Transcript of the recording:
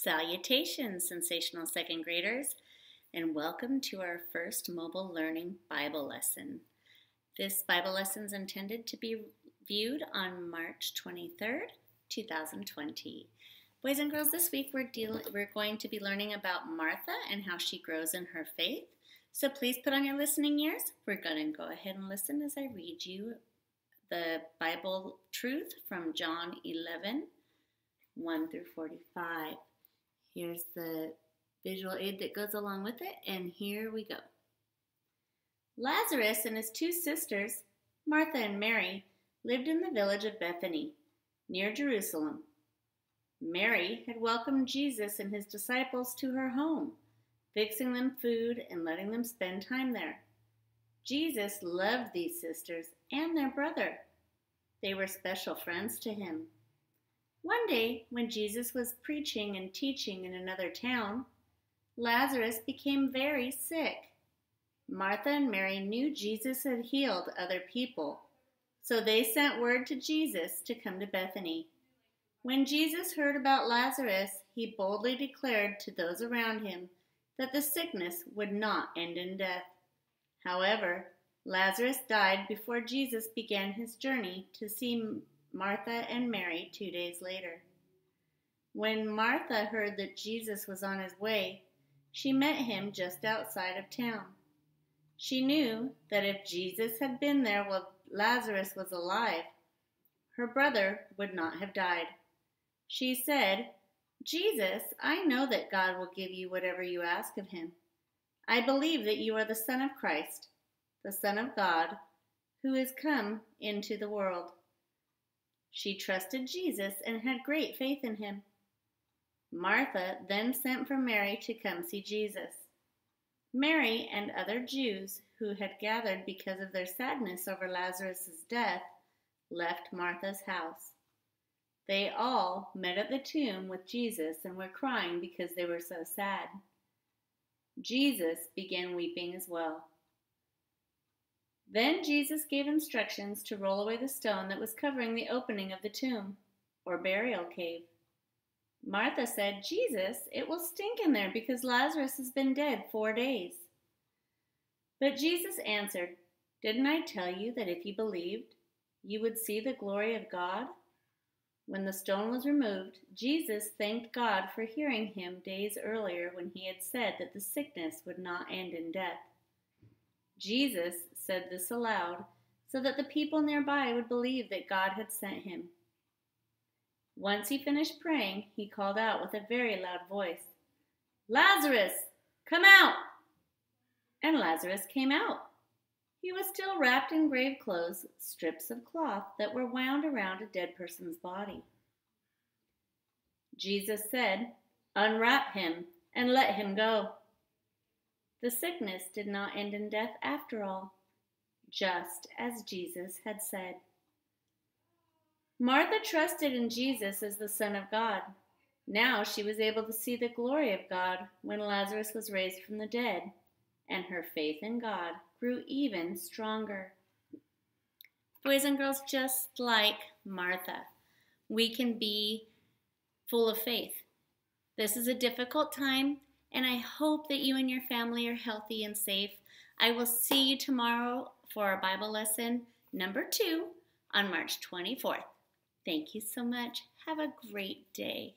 Salutations, sensational second graders, and welcome to our first mobile learning Bible lesson. This Bible lesson is intended to be viewed on March 23rd, 2020. Boys and girls, this week we're going to be learning about Martha and how she grows in her faith. So please put on your listening ears. We're going to go ahead and listen as I read you the Bible truth from John 11, 1 through 45. Here's the visual aid that goes along with it, and here we go. Lazarus and his two sisters, Martha and Mary, lived in the village of Bethany, near Jerusalem. Mary had welcomed Jesus and his disciples to her home, fixing them food and letting them spend time there. Jesus loved these sisters and their brother. They were special friends to him. One day, when Jesus was preaching and teaching in another town, Lazarus became very sick. Martha and Mary knew Jesus had healed other people, so they sent word to Jesus to come to Bethany. When Jesus heard about Lazarus, he boldly declared to those around him that the sickness would not end in death. However, Lazarus died before Jesus began his journey to see Martha and Mary 2 days later. When Martha heard that Jesus was on his way, she met him just outside of town. She knew that if Jesus had been there while Lazarus was alive, her brother would not have died. She said, "Jesus, I know that God will give you whatever you ask of him. I believe that you are the Son of Christ, the Son of God, who is come into the world." She trusted Jesus and had great faith in him. Martha then sent for Mary to come see Jesus. Mary and other Jews who had gathered because of their sadness over Lazarus' death left Martha's house. They all met at the tomb with Jesus and were crying because they were so sad. Jesus began weeping as well. Then Jesus gave instructions to roll away the stone that was covering the opening of the tomb, or burial cave. Martha said, "Jesus, it will stink in there because Lazarus has been dead 4 days." But Jesus answered, "Didn't I tell you that if you believed, you would see the glory of God?" When the stone was removed, Jesus thanked God for hearing him days earlier when he had said that the sickness would not end in death. Jesus said this aloud so that the people nearby would believe that God had sent him. Once he finished praying, he called out with a very loud voice, "Lazarus, come out!" And Lazarus came out. He was still wrapped in grave clothes, strips of cloth that were wound around a dead person's body. Jesus said, "Unwrap him and let him go." The sickness did not end in death after all, just as Jesus had said. Martha trusted in Jesus as the Son of God. Now she was able to see the glory of God when Lazarus was raised from the dead, and her faith in God grew even stronger. Boys and girls, just like Martha, we can be full of faith. This is a difficult time, and I hope that you and your family are healthy and safe. I will see you tomorrow for our Bible lesson number 2 on March 24th. Thank you so much. Have a great day.